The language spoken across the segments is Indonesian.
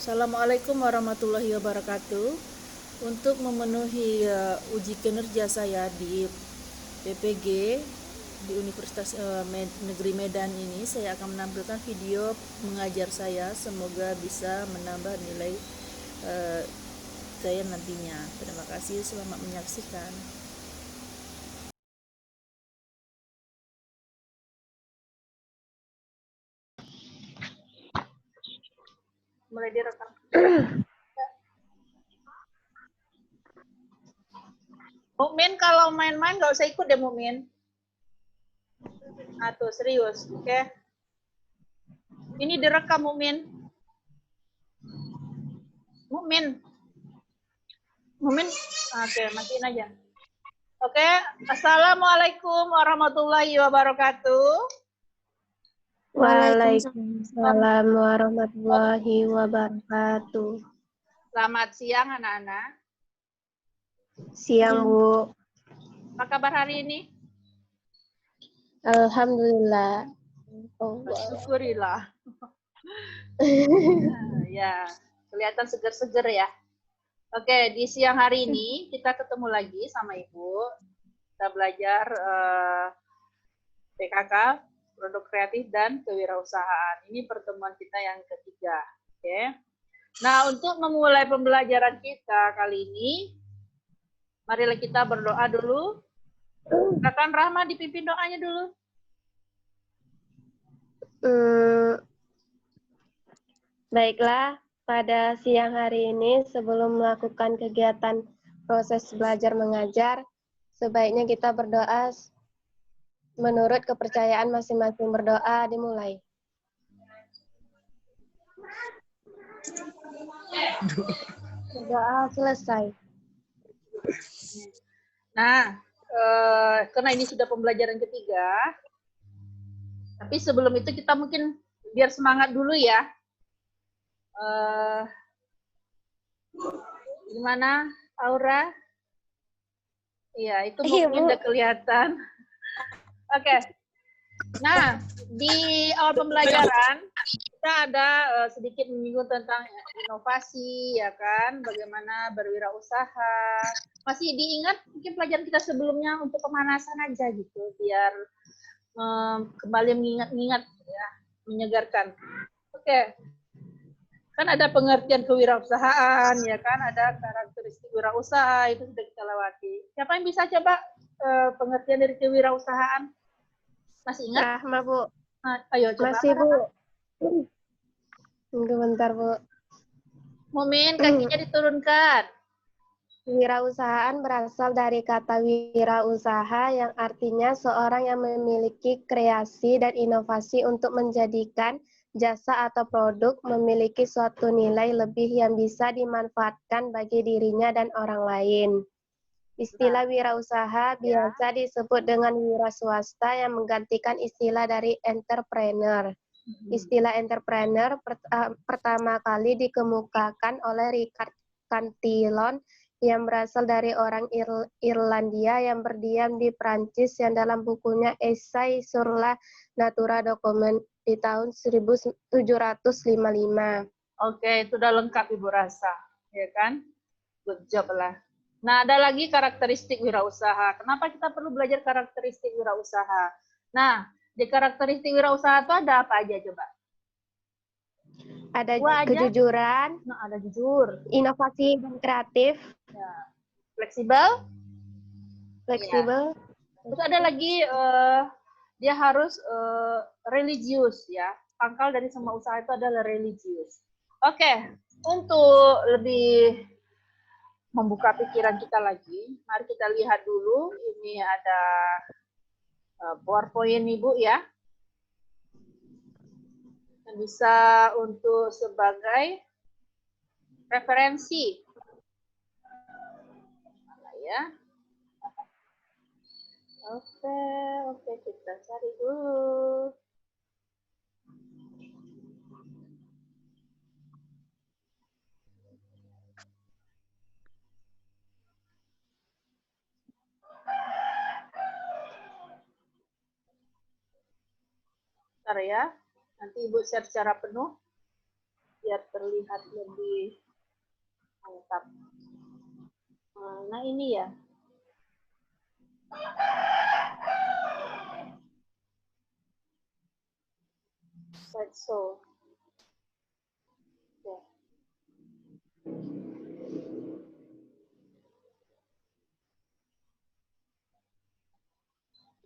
Assalamualaikum warahmatullahi wabarakatuh. Untuk memenuhi uji kinerja saya di PPG di Universitas Negeri Medan ini, saya akan menampilkan video mengajar saya. Semoga bisa menambah nilai saya nantinya. Terima kasih, selamat menyaksikan. Mulai direkam. Mukmin kalau main-main nggak usah ikut deh, Mukmin. Tuh serius, oke? Okay? Ini direkam, Mukmin. Mukmin, oke, matiin aja. Oke, Assalamualaikum warahmatullahi wabarakatuh. Waalaikumsalam warahmatullahi wabarakatuh. Selamat siang anak-anak. Siang, Bu. Apa kabar hari ini? Alhamdulillah. Syukurillah. Ya, kelihatan seger-seger ya. Oke, di siang hari ini kita ketemu lagi sama Ibu. Kita belajar PKK, produk kreatif dan kewirausahaan. Ini pertemuan kita yang ketiga. Oke. Nah, untuk memulai pembelajaran kita kali ini, marilah kita berdoa dulu. Silakan Rahma dipimpin doanya dulu. Baiklah, pada siang hari ini sebelum melakukan kegiatan proses belajar mengajar, sebaiknya kita berdoa menurut kepercayaan masing-masing. Berdoa dimulai. Berdoa selesai. Nah, karena ini sudah pembelajaran ketiga, tapi sebelum itu kita mungkin biar semangat dulu ya. Gimana, Aura? Iya, itu mungkin udah kelihatan. Oke. Nah, di awal pembelajaran kita ada sedikit menyinggung tentang inovasi, ya kan? Bagaimana berwirausaha. Masih diingat mungkin pelajaran kita sebelumnya untuk pemanasan aja gitu, biar kembali mengingat-ingat, ya, menyegarkan. Oke. Kan ada pengertian kewirausahaan, ya kan? Ada karakteristik wirausaha, itu sudah kita lewati. Siapa yang bisa coba pengertian dari kewirausahaan? Masih ingat? Rahma, Bu. Ayo coba. Masih, Bu. Tunggu bentar, Bu. Mukmin, kakinya diturunkan. Wirausahaan berasal dari kata wirausaha yang artinya seorang yang memiliki kreasi dan inovasi untuk menjadikan jasa atau produk memiliki suatu nilai lebih yang bisa dimanfaatkan bagi dirinya dan orang lain. Istilah wirausaha biasa disebut dengan wira swasta yang menggantikan istilah dari entrepreneur. Istilah entrepreneur pertama kali dikemukakan oleh Richard Cantillon yang berasal dari orang Irlandia yang berdiam di Prancis, yang dalam bukunya Essai sur la nature document di tahun 1755. Oke, itu udah lengkap Ibu rasa, ya kan? Good job lah. Nah, ada lagi karakteristik wirausaha. Kenapa kita perlu belajar karakteristik wirausaha? Nah, di karakteristik wirausaha itu ada apa aja coba? Ada kejujuran, nah, ada jujur, inovasi dan kreatif, ya. Fleksibel. Ya. Terus ada lagi dia harus religius, ya. Pangkal dari semua usaha itu adalah religius. Oke, untuk lebih membuka pikiran kita lagi, mari kita lihat dulu. Ini ada PowerPoint Ibu ya. Yang bisa untuk sebagai referensi. Ya. Oke, kita cari dulu. Bentar ya, nanti Ibu share secara penuh. biar terlihat lebih lengkap. Nah, ini ya. Slideshow. Oke.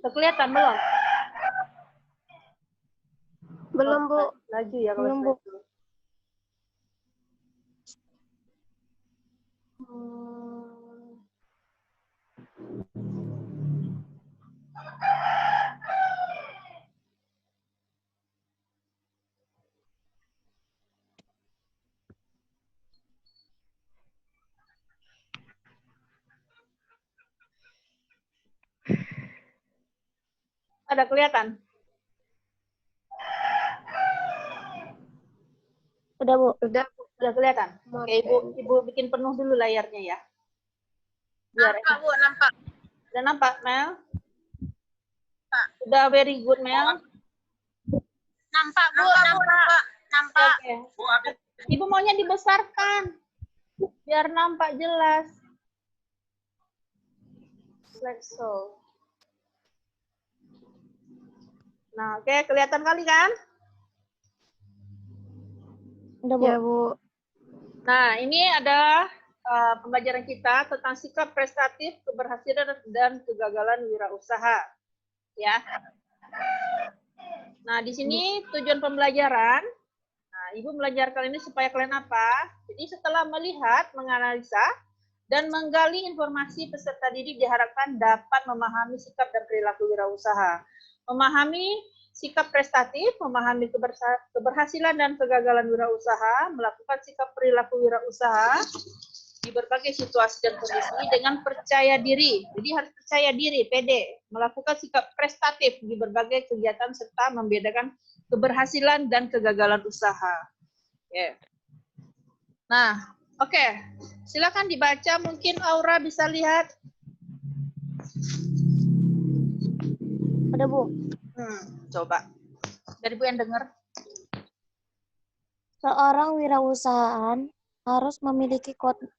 Udah kelihatan belum? Belum, Bu. Laju ya kalau Belum, Bu. slideshow. Ada kelihatan? Udah, Bu. Udah. Udah kelihatan? Oke, Ibu bikin penuh dulu layarnya ya. Biar nampak, Bu, nampak. Udah nampak, Mel? Udah very good, Mel? Nampak, Bu, nampak. Oke. Ibu maunya dibesarkan. Biar nampak jelas. Slideshow. Nah, oke, kelihatan kali kan? Udah, Bu. Ya, Bu. Nah, ini ada pembelajaran kita tentang sikap prestatif, keberhasilan, dan kegagalan wirausaha. Ya. Nah, di sini tujuan pembelajaran. Nah, Ibu belajarkan ini supaya kalian apa? Jadi setelah melihat, menganalisa, dan menggali informasi peserta didik diharapkan dapat memahami sikap dan perilaku wirausaha. Memahami sikap prestatif, memahami keberhasilan dan kegagalan wirausaha, melakukan sikap perilaku wirausaha di berbagai situasi dan kondisi dengan percaya diri. Jadi harus percaya diri, pede, melakukan sikap prestatif di berbagai kegiatan serta membedakan keberhasilan dan kegagalan usaha. Oke. Nah, oke. Silakan dibaca, mungkin Aura bisa lihat. Ada, Bu. Coba. Dari Bu yang dengar. Seorang wirausahaan harus memiliki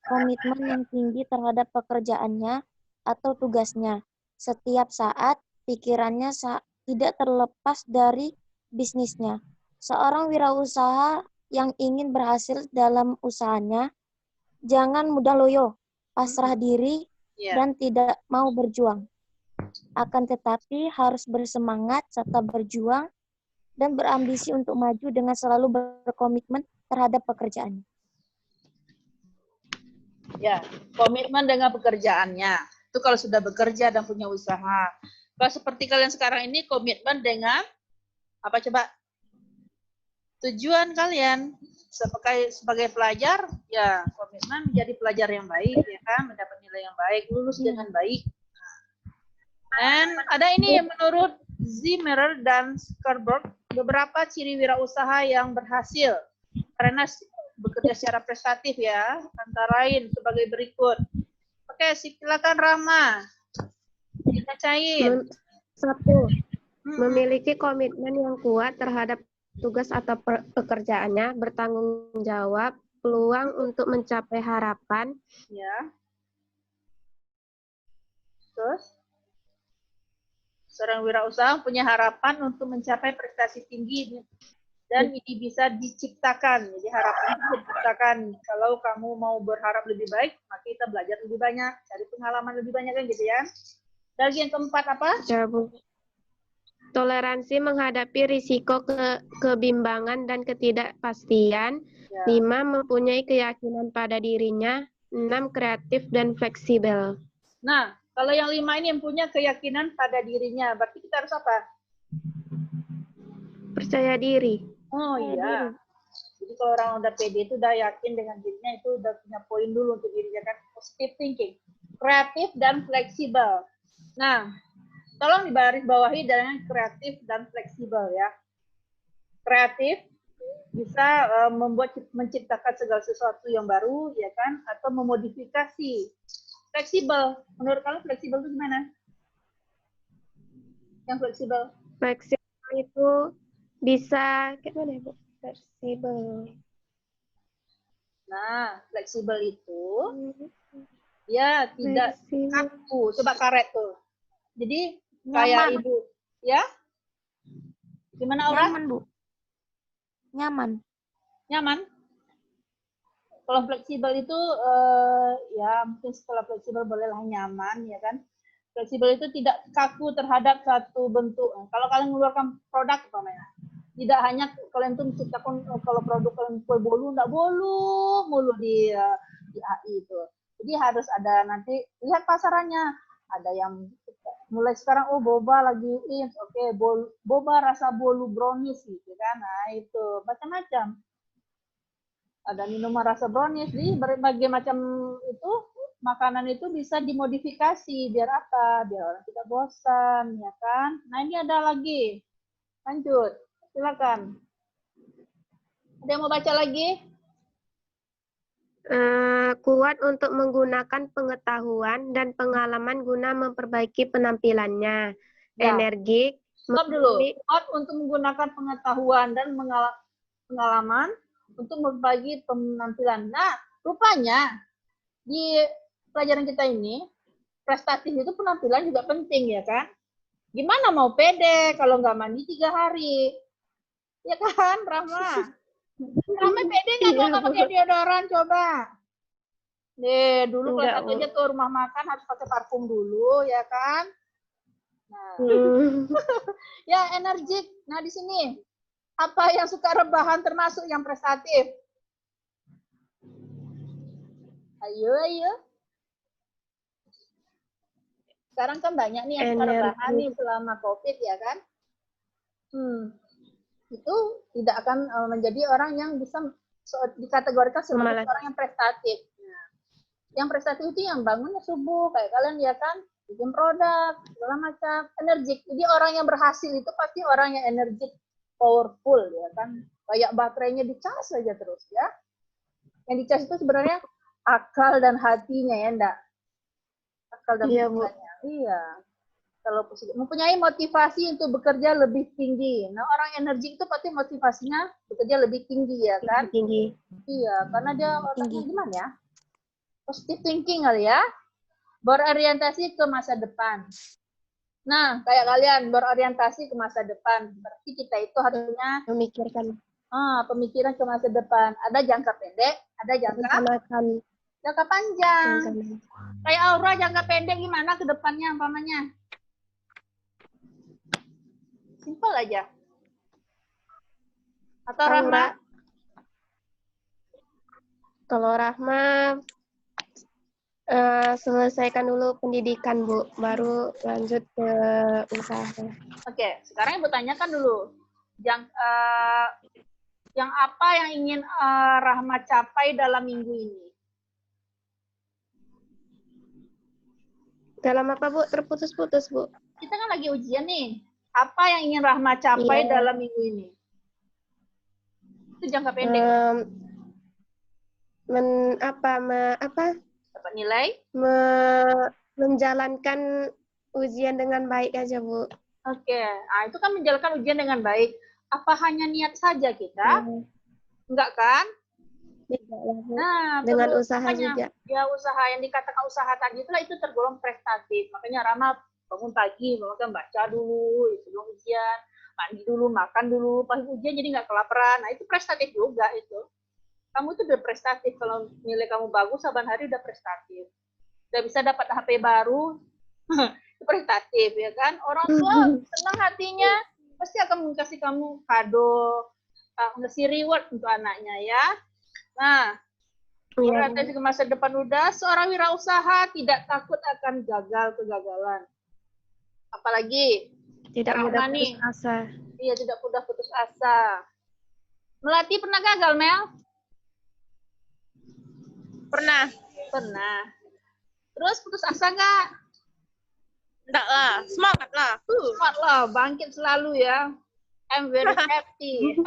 komitmen yang tinggi terhadap pekerjaannya atau tugasnya. Setiap saat, pikirannya tidak terlepas dari bisnisnya. Seorang wirausaha yang ingin berhasil dalam usahanya, jangan mudah loyo, pasrah diri, dan tidak mau berjuang. Akan tetapi harus bersemangat serta berjuang dan berambisi untuk maju dengan selalu berkomitmen terhadap pekerjaannya. Ya, komitmen dengan pekerjaannya. Itu kalau sudah bekerja dan punya usaha. Kalau seperti kalian sekarang ini, komitmen dengan apa coba? Tujuan kalian sebagai pelajar, ya komitmen menjadi pelajar yang baik, ya kan, mendapat nilai yang baik, lulus dengan baik. Dan ada ini menurut Zimmer dan Skarberg, beberapa ciri wirausaha yang berhasil karena bekerja secara prestatif ya, antara lain sebagai berikut. Oke, silakan Rama. Dibacain. 1. Memiliki komitmen yang kuat terhadap tugas atau pekerjaannya, bertanggung jawab, peluang untuk mencapai harapan. Ya. Terus? Seorang wirausaha punya harapan untuk mencapai prestasi tinggi dan ini bisa diciptakan. Jadi harapan itu diciptakan. Kalau kamu mau berharap lebih baik, maka kita belajar lebih banyak, cari pengalaman lebih banyak kan gitu ya. Dan yang keempat apa? Ya, Bu. Toleransi menghadapi risiko kebimbangan dan ketidakpastian. Ya. 5. Mempunyai keyakinan pada dirinya. 6. Kreatif dan fleksibel. Nah, kalau yang 5 ini yang punya keyakinan pada dirinya, berarti kita harus apa? Percaya diri. Oh iya. Jadi kalau orang udah pede itu udah yakin dengan dirinya, itu udah punya poin dulu untuk dirinya kan. Positive thinking. Kreatif dan fleksibel. Nah, tolong dibaris bawahi dengan kreatif dan fleksibel ya. Kreatif bisa menciptakan segala sesuatu yang baru ya kan, atau memodifikasi. Fleksibel, menurut kalian fleksibel itu gimana? Yang fleksibel? Fleksibel itu bisa gimana, Bu? Fleksibel. Nah, fleksibel itu ya tidak kaku. Coba karet tuh. Jadi kayak ibu, ya? Gimana Aura? Nyaman, Bu. Nyaman. Nyaman? Kalau fleksibel itu ya mungkin setelah fleksibel bolehlah nyaman, ya kan? Fleksibel itu tidak kaku terhadap satu bentuk. Kalau kalian mengeluarkan produk, umpamanya, tidak hanya kalian tuh menciptakan kalau produk kalian kue bolu, enggak bolu mulu di AI itu. Jadi harus ada nanti lihat pasarannya. Ada yang mulai sekarang boba lagi oke, boba rasa bolu brownies gitu kan. Nah, itu macam-macam. Ada minuman rasa brownies, jadi berbagai macam itu makanan itu bisa dimodifikasi biar apa? Biar orang tidak bosan, ya kan? Nah, ini ada lagi. Lanjut. Silakan. Ada yang mau baca lagi? Kuat untuk menggunakan pengetahuan dan pengalaman guna memperbaiki penampilannya. Ya. Energik. Stop dulu. Kuat untuk menggunakan pengetahuan dan pengalaman untuk memperbaiki penampilan. Nah, rupanya di pelajaran kita ini, prestatif itu penampilan juga penting, ya kan? Gimana mau pede kalau nggak mandi 3 hari? Ya kan, Rahma? Rahma pede nggak kalau nggak pakai deodoran? Coba. Nih, dulu kalau aja ke rumah makan harus pakai parfum dulu, ya kan? Nah. Ya, energik. Nah, di sini apa yang suka rebahan termasuk yang prestatif? Ayo. Sekarang kan banyak nih yang suka rebahan nih selama COVID, ya kan? Itu tidak akan menjadi orang yang bisa dikategorikan sebagai orang yang prestatif. Nah, yang prestatif itu yang bangunnya subuh, kayak kalian, ya kan? Bikin produk, segala macam, energik. Jadi orang yang berhasil itu pasti orang yang energik, powerful, ya kan? Kayak baterainya dicas saja terus, ya. Yang dicas itu sebenarnya akal dan hatinya, ya enggak? Akal dan pikirannya. Iya. Kalau mempunyai motivasi untuk bekerja lebih tinggi. Nah, orang energik itu pasti motivasinya bekerja lebih tinggi, ya kan? Tinggi. Iya, karena dia otaknya gimana ya? Positive thinking kali ya. Berorientasi ke masa depan. Nah, kayak kalian berorientasi ke masa depan. Berarti kita itu harusnya memikirkan pemikiran ke masa depan. Ada jangka pendek, ada jangka panjang. Kayak Aura jangka pendek gimana ke depannya umpamanya? Simpel aja. Atau Rahma? Kalau Rahma selesaikan dulu pendidikan, Bu, baru lanjut ke usaha. Oke, sekarang Ibu tanyakan dulu. Yang apa yang ingin Rahma capai dalam minggu ini? Dalam apa, Bu? Terputus-putus, Bu. Kita kan lagi ujian nih. Apa yang ingin Rahma capai dalam minggu ini? Itu jangka pendek. Dapat nilai? Menjalankan ujian dengan baik aja, Bu. Oke. Nah, itu kan menjalankan ujian dengan baik. Apa hanya niat saja kita? Enggak kan? Nah, dengan usaha juga. Ya, usaha yang dikatakan usaha tadi itu tergolong prestatif. Makanya Rahma bangun pagi, baca dulu, sebelum ujian, mandi dulu, makan dulu, pas ujian jadi nggak kelaparan. Nah, itu prestatif juga itu. Kamu itu udah prestatif. Kalau nilai kamu bagus, saban hari udah prestatif. Udah bisa dapat HP baru, itu prestatif, ya kan? Orang tua senang hatinya, pasti akan kasih kamu kado, ngasih reward untuk anaknya, ya. Nah, orientasi ke masa depan udah, seorang wirausaha tidak takut akan kegagalan. Apalagi tidak mudah putus asa. Iya, tidak mudah putus asa. Melati pernah gagal, Mel? Pernah. Terus putus asa nggak? Enggak lah, semangat lah. Semangat lah, bangkit selalu ya. I'm very happy.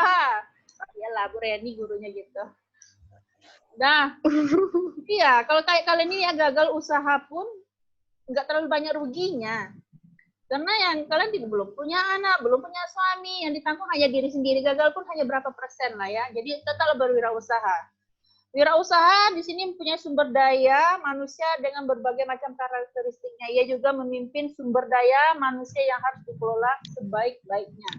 Iyalah, Bu Reni gurunya gitu. Nah, iya, kalau kayak kalian ini ya gagal usaha pun nggak terlalu banyak ruginya. Karena yang kalian belum punya anak, belum punya suami, yang ditanggung hanya diri sendiri. Gagal pun hanya berapa persen lah ya. Jadi tetaplah berwirausaha. Wirausaha di sini mempunyai sumber daya manusia dengan berbagai macam karakteristiknya. Ia juga memimpin sumber daya manusia yang harus dikelola sebaik-baiknya.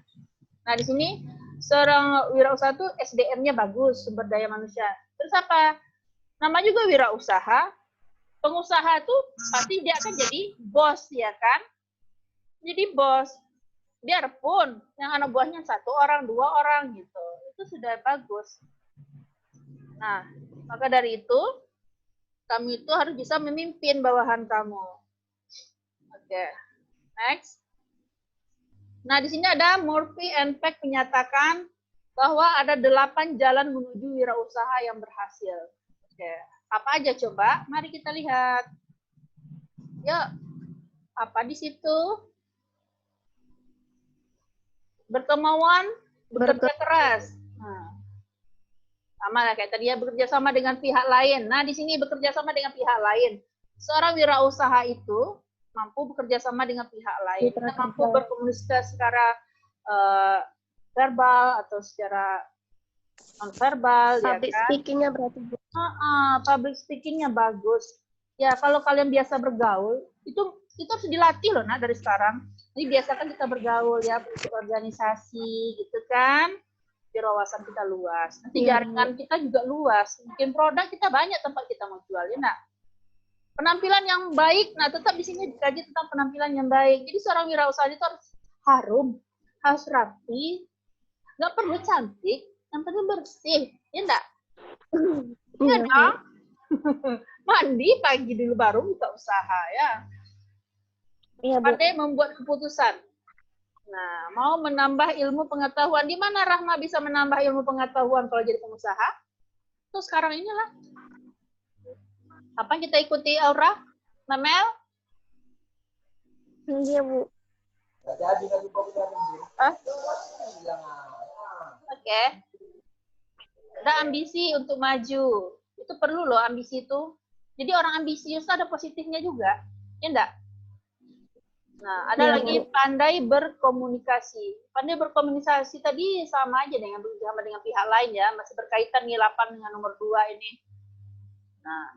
Nah, di sini seorang wirausaha itu SDM-nya bagus, sumber daya manusia. Terus apa? Nama juga wirausaha. Pengusaha itu pasti dia akan jadi bos, ya kan? Jadi bos. Biarpun yang anak buahnya 1 orang, 2 orang gitu. Itu sudah bagus. Nah, maka dari itu, kamu itu harus bisa memimpin bawahan kamu. Oke, next. Nah, di sini ada Murphy and Peck menyatakan bahwa ada 8 jalan menuju wirausaha yang berhasil. Oke, apa aja coba? Mari kita lihat. Yuk, apa di situ? Berkemauan, bekerja keras. Nah, sama lah kayak tadi ya, bekerja sama dengan pihak lain. Nah, di sini bekerja sama dengan pihak lain. Seorang wirausaha itu mampu bekerja sama dengan pihak lain. Dia mampu berkomunikasi secara verbal atau secara non-verbal. Public ya kan? speaking-nya berarti. Public speaking-nya bagus. Ya, kalau kalian biasa bergaul, itu harus dilatih loh, nah, dari sekarang. Jadi biasakan kita bergaul ya, organisasi gitu kan. Wawasan kita luas. Nanti jaringan kita juga luas. Bikin produk kita banyak tempat kita mau jual, ya nak? Penampilan yang baik, nah tetap di sini dikaji tentang penampilan yang baik. Jadi seorang wirausaha itu harus harum, harus rapi, nggak perlu cantik, yang penting bersih, ya enggak? Iya dong. Mandi pagi dulu baru buka usaha ya. Iya, Bu. Pandai membuat keputusan. Nah, mau menambah ilmu pengetahuan. Di mana Rahma bisa menambah ilmu pengetahuan kalau jadi pengusaha? Tuh sekarang inilah. Apa yang kita ikuti, Aura? Mamel? Iya, Bu. Oke. Ada ambisi untuk maju. Itu perlu loh ambisi itu. Jadi orang ambisius ada positifnya juga. Ya enggak? Nah, ada lagi pandai berkomunikasi. Pandai berkomunikasi tadi sama aja dengan pihak lain ya, masih berkaitan nih 8 dengan nomor 2 ini. Nah,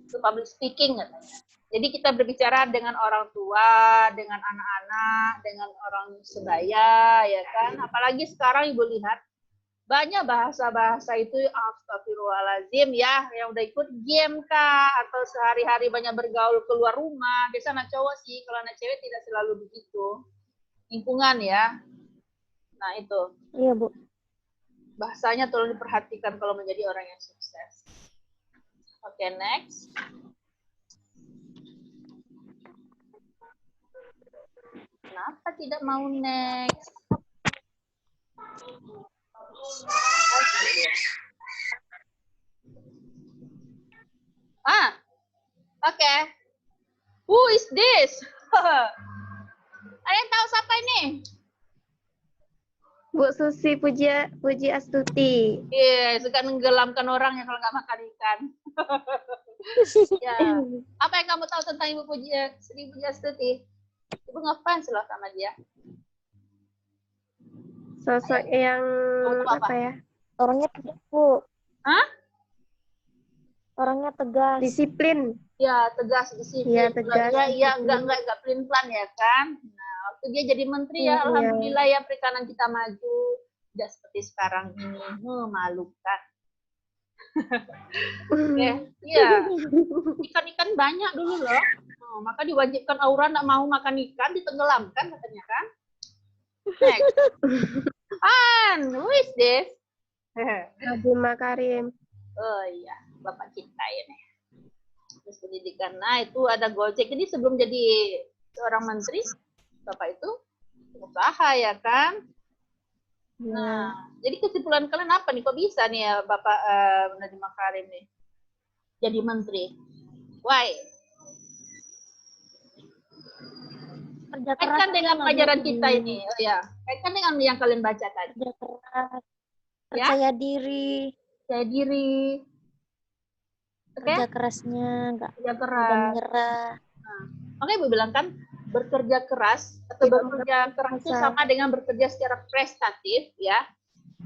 itu public speaking katanya. Jadi kita berbicara dengan orang tua, dengan anak-anak, dengan orang sebaya, ya kan? Apalagi sekarang Ibu lihat banyak bahasa-bahasa itu astagfirullahaladzim ya, yang udah ikut game kah, atau sehari-hari banyak bergaul keluar rumah. Biasa anak cowok sih, kalau anak cewek tidak selalu begitu. Lingkungan ya. Nah itu. Iya, Bu. Bahasanya tolong diperhatikan kalau menjadi orang yang sukses. Oke, next. Kenapa tidak mau next? Oke. Who is this? Ada yang tahu siapa ini? Bu Susi Puji Astuti. Iya, suka menggelamkan orang yang kalau nggak makan ikan. Ya. Apa yang kamu tahu tentang Ibu Sri Puji Astuti? Ibu ngefans loh sama dia. Sosok yang apa ya? Orangnya tegas, Bu. Hah? Orangnya tegas. Ya, Disiplin. tegas disiplin. Iya, tegas. Iya, enggak pelin-pelan ya kan? Nah, waktu dia jadi menteri ya, alhamdulillah ya perikanan kita maju. Tidak seperti sekarang ini, memalukan. Iya. Ikan-ikan banyak dulu loh. Maka diwajibkan Aura nggak mau makan ikan, ditenggelamkan katanya kan? Next. Who is this? Nadiem Makarim. Oh iya, Bapak kita ini. Terus pendidikan. Nah, itu ada Gojek. Jadi sebelum jadi seorang menteri, Bapak itu usaha ya kan? Nah, jadi kesimpulan kalian apa nih? Kok bisa nih ya Bapak Nadiem Makarim nih jadi menteri? Why? Kaitkan dengan pelajaran kita ini. Oh ya, kaitkan dengan yang kalian baca tadi. Kerja keras, percaya diri. Percaya diri. Kerja kerasnya nggak kerja mudah keras. menyerah. Nah, makanya Ibu bilang kan bekerja keras atau bekerja keras itu sama dengan bekerja secara prestatif ya.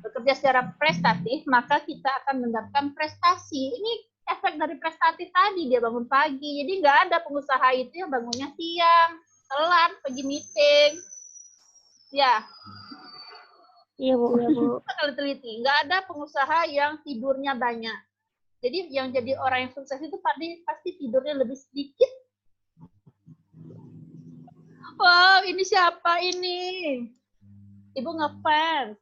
bekerja secara prestatif, maka kita akan mendapatkan prestasi. Ini efek dari prestatif tadi, dia bangun pagi. Jadi nggak ada pengusaha itu yang bangunnya siang, telat, pergi meeting. Ya. Iya, Bu. Iya, Bu. Kalau teliti, nggak ada pengusaha yang tidurnya banyak. Jadi yang jadi orang yang sukses itu pasti tidurnya lebih sedikit. Wow, ini siapa ini? Ibu ngefans.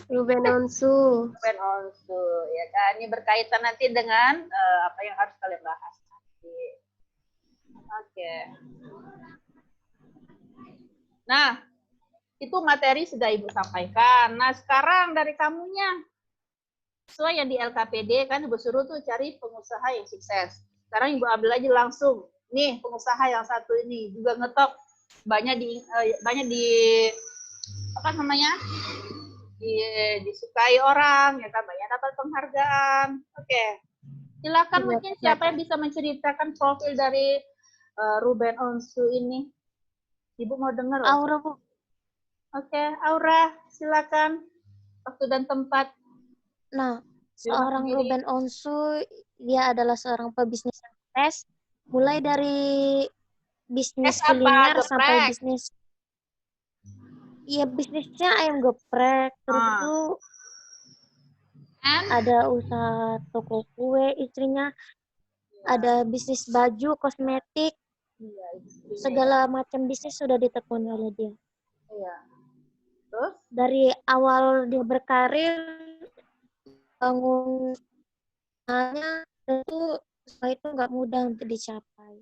Ruben Onsu. Ruben Onsu, ya kan? Ini berkaitan nanti dengan apa yang harus kalian bahas nanti. Oke. Nah, itu materi sudah Ibu sampaikan. Nah, sekarang dari kamunya. Sesuai yang di LKPD kan Ibu suruh tuh cari pengusaha yang sukses. Sekarang Ibu ambil aja langsung. Nih, pengusaha yang satu ini juga ngetop banyak di apa namanya? Disukai orang, ya kan, banyak dapat penghargaan. Oke. Silakan mungkin siapa yang bisa menceritakan profil dari Ruben Onsu ini. Ibu mau dengar? Aura, Bu. Oke, Aura, silakan. Waktu dan tempat. Nah, seorang Ruben Onsu, dia adalah seorang pebisnis yang sukses, mulai dari bisnis kuliner sampai bisnis. Iya, bisnisnya ayam geprek, terus itu ada usaha toko kue istrinya, ada bisnis baju, kosmetik, segala macam bisnis sudah ditekuni oleh dia. Iya. Terus? Dari awal dia berkarir, bangun tentu itu nggak mudah untuk dicapai.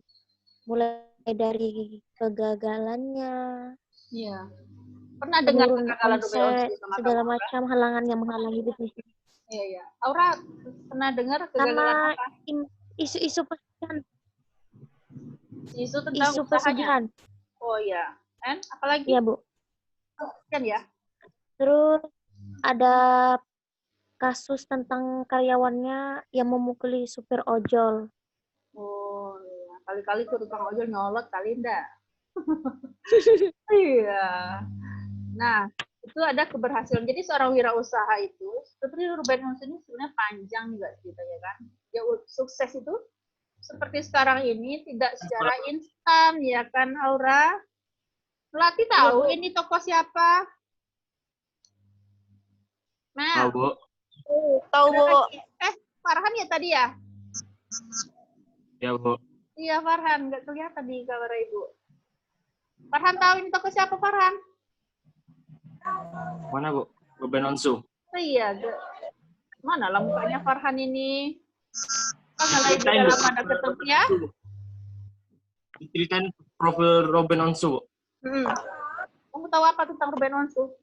Mulai dari kegagalannya, iya. Pernah dengar kegagalan Ruben Onsu segala macam halangan yang menghalangi bisnis. Iya, iya. Aura pernah dengar kegagalan apa? Isu-isu pesugihan. Isu tentang pesugihan. Oh iya. And apalagi? Iya, Bu. Kan ya. Terus ada kasus tentang karyawannya yang memukuli supir ojol. Oh iya. Kali-kali tuh tukang ojol nyolot kali enggak? Iya. Nah, itu ada keberhasilan. Jadi seorang wirausaha itu, seperti Ruben Onsu ini sebenarnya panjang juga ceritanya kan. Dia sukses itu seperti sekarang ini tidak secara instan, ya kan Aura? Melati tahu ini toko siapa? Tahu, Bu. Tahu, Bu. Farhan ya tadi ya? Ya, Bu. Iya, Farhan. Nggak kelihatan di kamera Ibu. Farhan tahu ini toko siapa, Farhan? Mana, Bu? Ruben Onsu. Oh iya. Mana lah mukanya Farhan ini? Kan lagi dalam ada ketemu ya? Ceritain profil Ruben Onsu, Bu. Kamu tahu apa tentang Ruben Onsu?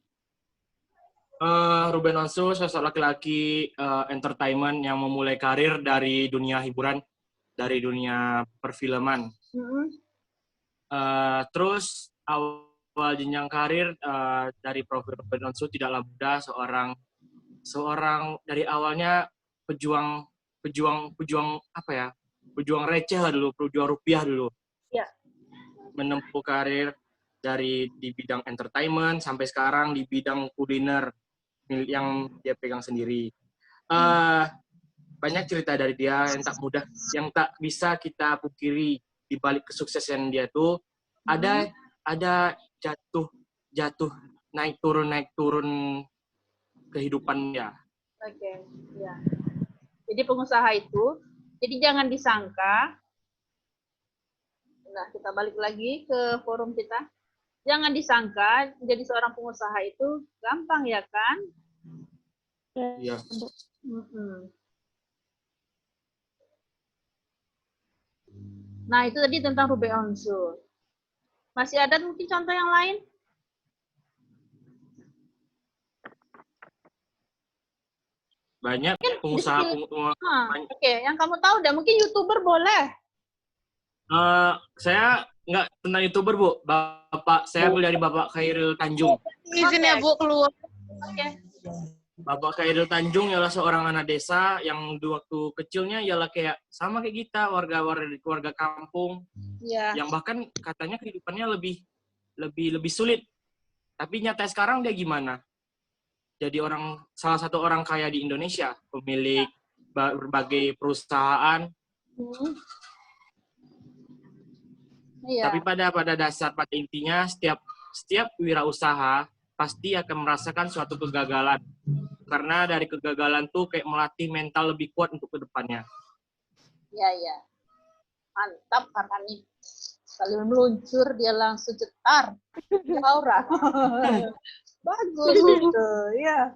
Ruben Onsu sosok laki-laki entertainment yang memulai karir dari dunia hiburan, dari dunia perfilman. Terus awal jenjang karir dari profil Ruben Onsu tidaklah mudah. Seorang dari awalnya pejuang apa ya? Pejuang receh lah dulu, pejuang rupiah dulu. Ya. Menempuh karir dari di bidang entertainment sampai sekarang di bidang kuliner yang dia pegang sendiri. Banyak cerita dari dia yang tak mudah, yang tak bisa kita pungkiri. Di balik kesuksesan dia tuh ada jatuh naik turun kehidupannya. Oke, ya. Jadi pengusaha itu, jadi jangan disangka. Nah, kita balik lagi ke forum kita. Jangan disangka jadi seorang pengusaha itu gampang ya kan? Iya. Nah, itu tadi tentang Ruben Onsu. Masih ada mungkin contoh yang lain? Banyak pengusaha. Oke, yang kamu tahu udah mungkin YouTuber boleh. Saya nggak tentang YouTuber, Bu. Saya dari Bapak Khairil Tanjung. Izin ya, Bu, keluar. Oke. Bapak Khairil Tanjung ialah seorang anak desa yang di waktu kecilnya ialah kayak sama kayak kita, warga kampung. Yeah. Yang bahkan katanya kehidupannya lebih sulit. Tapi nyata sekarang dia gimana? jadi salah satu orang kaya di Indonesia, pemilik berbagai perusahaan. Iya. Tapi pada intinya setiap wirausaha pasti akan merasakan suatu kegagalan. Karena dari kegagalan tuh kayak melatih mental lebih kuat untuk kedepannya. Iya. Mantap karena nih. Sekali meluncur dia langsung cetar. Aura. Bagus itu. Ya.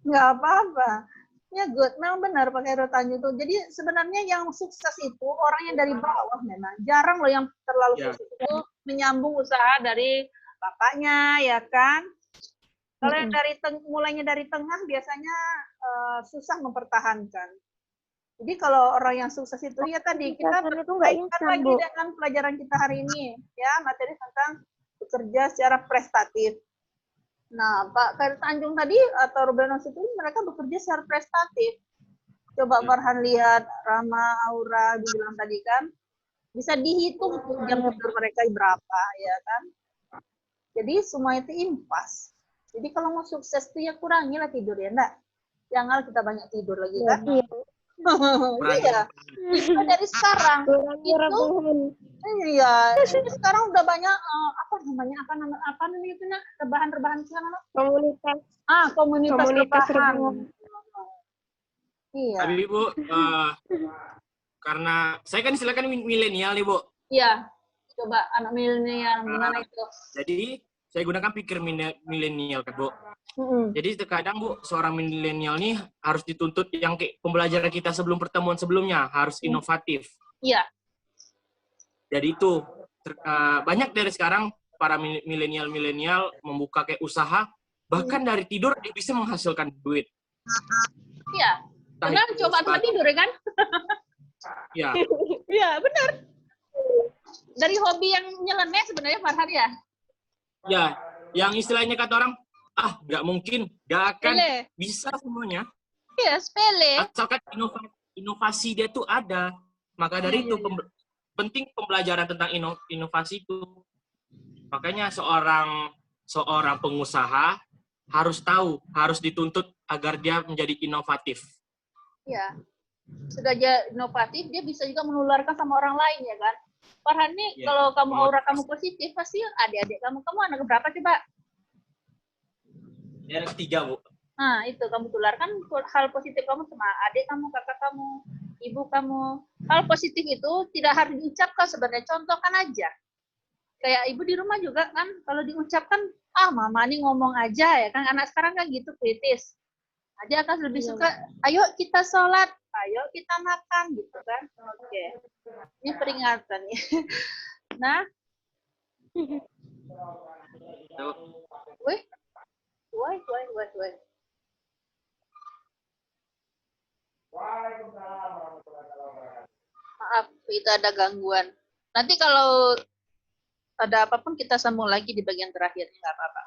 Nggak apa-apa. Ya good, memang benar Pak Khairul Tanjung tuh. Jadi sebenarnya yang sukses itu orang yang dari bawah memang. Jarang loh yang terlalu sukses itu menyambung usaha dari bapaknya, ya kan? Kalau yang mulainya dari tengah biasanya susah mempertahankan. Jadi kalau orang yang sukses itu ya tadi kita berkaitkan lagi dengan pelajaran kita hari ini, ya materi tentang bekerja secara prestatif. Nah, Pak Khairul Tanjung tadi atau Ruben Onsu itu mereka bekerja secara prestatif. Coba Farhan lihat, Rama, Aura dibilang tadi kan, bisa dihitung jam tidur mereka berapa, ya kan? Jadi semua itu impas. Jadi kalau mau sukses tuh ya kurangilah tidur ya, enggak? Jangan kita banyak tidur lagi kan? Iya. Itu dari sekarang. Iya, ini sekarang udah banyak apa namanya itu rebahan sekarang Komunitas. Komunitas rebahan. Iya. Tapi Bu, karena saya kan silakan milenial nih Bu. Iya. Coba anak milenial gimana itu? Jadi saya gunakan pikir milenial kan Bu. Jadi terkadang Bu, seorang milenial nih harus dituntut yang kayak pembelajaran kita sebelum pertemuan sebelumnya harus inovatif. Iya. Jadi itu banyak dari sekarang para milenial membuka kayak usaha, bahkan dari tidur dia bisa menghasilkan duit. Iya. Benar, coba sama tidur ya kan? Iya. Iya, benar. Dari hobi yang nyeleneh sebenarnya Farhan ya? Ya, yang istilahnya kata orang, nggak mungkin, nggak akan bisa semuanya. Iya, sepele. Asalkan inovasi dia tuh ada. Maka dari itu penting pembelajaran tentang inovasi itu. Makanya seorang pengusaha harus tahu, harus dituntut agar dia menjadi inovatif. Iya. Sudah aja inovatif, dia bisa juga menularkan sama orang lain ya kan? Farhan nih, kalau kamu aura kamu positif, pasti adik-adik kamu anak berapa coba? Yang ketiga, Bu. Nah, itu kamu tularkan hal positif kamu sama adik kamu, kakak kamu, ibu kamu. Hal positif itu tidak harus diucapkan sebenarnya, contohkan aja. Kayak ibu di rumah juga kan, kalau diucapkan, mama nih ngomong aja ya kan, anak sekarang kan gitu kritis. Aja akan lebih suka, ayo kita sholat, ayo kita makan gitu kan. Oke. Ini peringatan ya. Nah. Wih. Maaf, itu ada gangguan. Nanti kalau ada apapun kita sambung lagi di bagian terakhir, nggak apa-apa.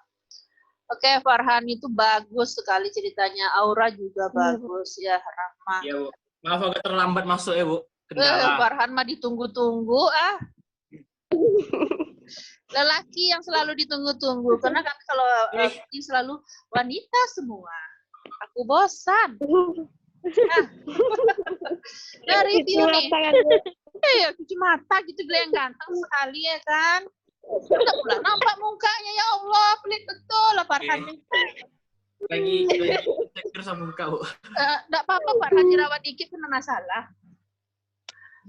Oke, Farhan itu bagus sekali ceritanya. Aura juga bagus ya, Rahma. Iya, Bu. Maaf agak terlambat masuk ya, Bu. Kendala. Farhan mah ditunggu-tunggu Lelaki yang selalu ditunggu-tunggu. Karena kan kalau ini selalu wanita semua. Aku bosan. Nah, review nih. Iya, cuci mata gitu, yang ganteng sekali ya kan. Enggak pula nampak mukanya, ya Allah, pelit betul lah Farhan. Lagi cek sama muka, Bu. Enggak apa-apa, Farhan jerawat dikit pun masalah.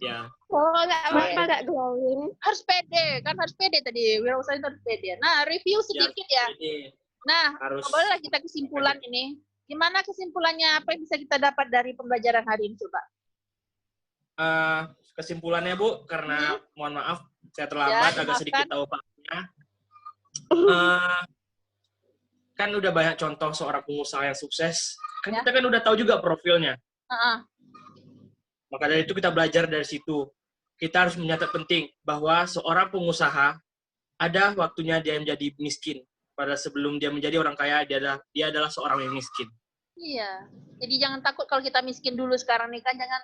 Ya. Oh, enggak apa-apa, enggak glowing. Harus pede, kan harus pede tadi. Wirausaha itu harus pede. Nah, review sedikit ya. Nah, bolehlah kita kesimpulan ini. Gimana kesimpulannya? Apa yang bisa kita dapat dari pembelajaran hari ini, coba? Kesimpulannya, Bu, karena mohon maaf, saya terlambat, agak sedikit tahu Paknya. Kan udah banyak contoh seorang pengusaha yang sukses. Kan kita kan udah tahu juga profilnya. Maka dari itu kita belajar dari situ. Kita harus mencatat penting bahwa seorang pengusaha ada waktunya dia menjadi miskin. Pada sebelum dia menjadi orang kaya, dia adalah seorang yang miskin. Iya. Jadi jangan takut kalau kita miskin dulu sekarang nih kan, jangan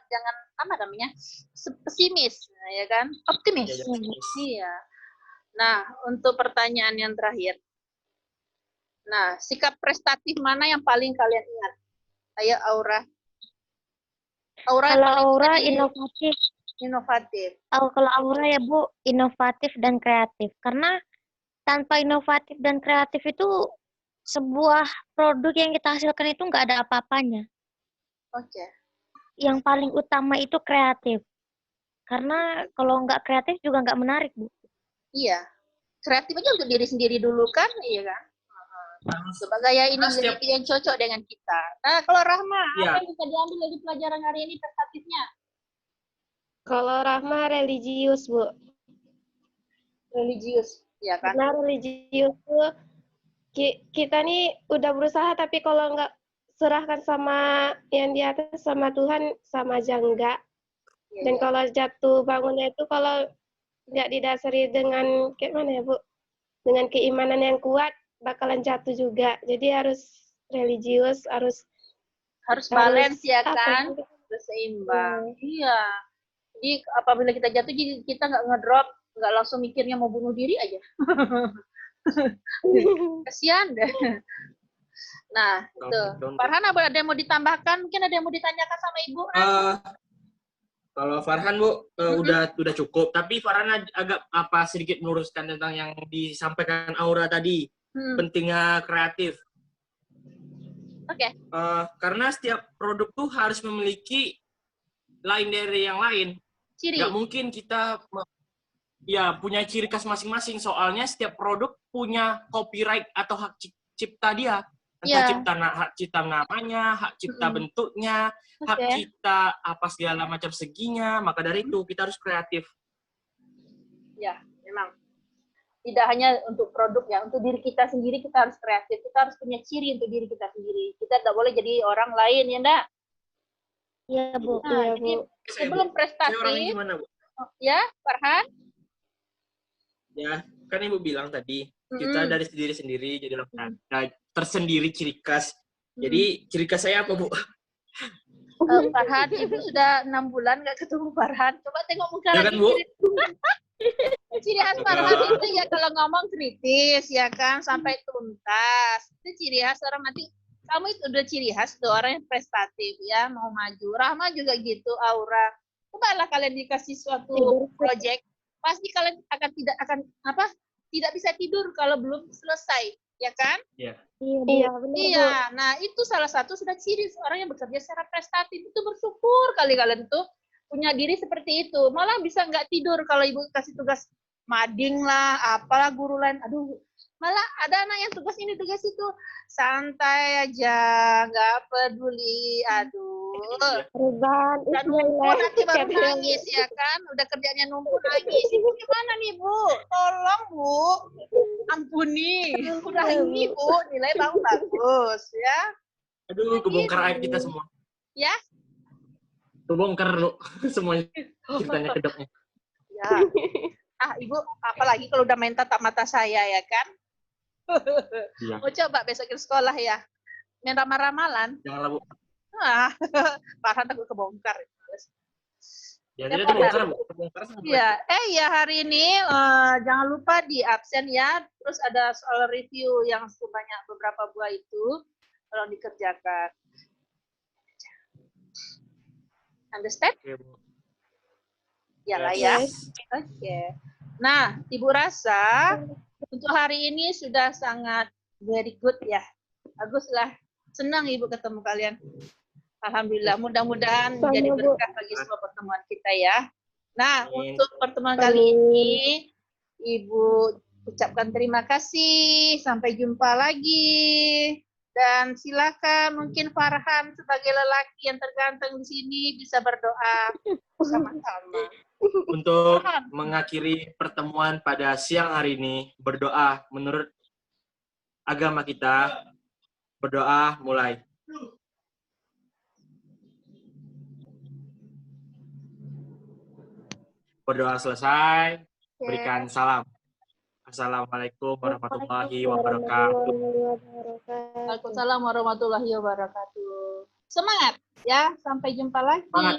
apa namanya? Pesimis, ya kan? Optimis. Iya. Nah, untuk pertanyaan yang terakhir. Nah, sikap prestatif mana yang paling kalian ingat? Ayo Aura. Aura yang Kalau paling Aura tadi inovatif. inovatif. Kalau Aura ya Bu, inovatif dan kreatif. Karena tanpa inovatif dan kreatif itu sebuah produk yang kita hasilkan itu nggak ada apa-apanya. Oke. Yang paling utama itu kreatif. Karena kalau nggak kreatif juga nggak menarik, Bu. Iya. Kreatif aja untuk diri sendiri dulu kan, iya kan? Coba gaya ini Setiap- menjadi yang cocok dengan kita. Nah, kalau Rahma, Iya. apa yang bisa diambil dari pelajaran hari ini prestatifnya? Kalau Rahma religius, Bu. Religius, ya kan? Karena religius tuh kita nih udah berusaha, tapi kalau nggak serahkan sama yang di atas, sama Tuhan, sama aja enggak. Iya, Dan iya. kalau jatuh bangunnya itu kalau nggak didasari dengan kayak mana ya, Bu? Dengan keimanan yang kuat, bakalan jatuh juga. Jadi harus religius, harus balance ya apa kan? sih? Berseimbang. Iya. Jadi apabila kita jatuh, jadi kita nggak ngedrop, nggak langsung mikirnya mau bunuh diri aja. Kasihan deh. Nah, itu. Farhan ada yang mau ditambahkan? Mungkin ada yang mau ditanyakan sama Ibu? Kalau Farhan Bu udah cukup, tapi Farhan agak sedikit meluruskan tentang yang disampaikan Aura tadi, pentingnya kreatif. Oke. Karena setiap produk tuh harus memiliki lain dari yang lain. Ciri. Nggak mungkin kita punya ciri khas masing-masing. Soalnya setiap produk punya copyright atau hak cipta dia. Entah hak cipta namanya, hak cipta bentuknya, hak cipta apa segala macam seginya. Maka dari itu kita harus kreatif. Ya, memang. Tidak hanya untuk produk ya, untuk diri kita sendiri kita harus kreatif. Kita harus punya ciri untuk diri kita sendiri. Kita tidak boleh jadi orang lain, ya enggak? Iya, Bu. Nah, jadi sebelum prestasi, saya orangnya gimana, Bu? Ya, Farhan? Ya, kan Ibu bilang tadi, kita dari diri sendiri jadi orang tersendiri ciri khas. Jadi ciri khas saya apa, Bu? Farhan, Ibu sudah 6 bulan nggak ketemu Farhan. Coba tengok muka Ya lagi. kan, Bu? Ciri khas Farhan itu ya kalau ngomong kritis, ya kan, sampai tuntas. Itu ciri khas orang nanti. Kamu itu udah ciri khas tuh orang yang prestatif ya, mau maju. Rahma juga gitu, Aura. Cobalah kalian dikasih suatu project, pasti kalian tidak bisa tidur kalau belum selesai, ya kan? Iya. Iya. Nah, itu salah satu sudah ciri orang yang bekerja secara prestatif. Itu bersyukur kali kalian tuh punya diri seperti itu. Malah bisa nggak tidur kalau ibu kasih tugas mading lah, apalah guru lain. Aduh, malah ada anak yang tugas ini tugas itu santai aja, nggak peduli. Aduh. Dan numpuk nanti baru nangis ya kan? Udah kerjanya numpuk nangis. Itu gimana nih Bu? Tolong Bu, ampuni. Udah ini Bu, nilai bagus ya. Aduh, kebongkar aib kita semua. Ya. Kebongkar lu semuanya ceritanya kedoknya. Ya. Ibu, apalagi kalau udah main tatap mata saya ya kan? Iya. Mau coba besok ke sekolah ya? Main ramal-ramalan. Janganlah, Bu. Farhan takut kebongkar. Ya, tidak kebongkar, Bu. Kebongkar sama. Iya, ya hari ini jangan lupa di absen ya. Terus ada soal review yang sebanyak beberapa buah itu tolong dikerjakan. Understand? Oke, Bu. Ya lah ya. Oke. Nah, Ibu rasa untuk hari ini sudah sangat very good ya. Bagus lah. Senang Ibu ketemu kalian. Alhamdulillah. Mudah-mudahan menjadi berkah bagi semua pertemuan kita ya. Nah, untuk pertemuan kali ini, Ibu ucapkan terima kasih. Sampai jumpa lagi. Dan silakan mungkin Farhan sebagai lelaki yang terganteng di sini bisa berdoa sama-sama. Untuk mengakhiri pertemuan pada siang hari ini, berdoa menurut agama kita, berdoa mulai. Berdoa selesai, berikan salam. Assalamualaikum warahmatullahi wabarakatuh. Waalaikumsalam warahmatullahi wabarakatuh. Semangat ya, sampai jumpa lagi. Semangat.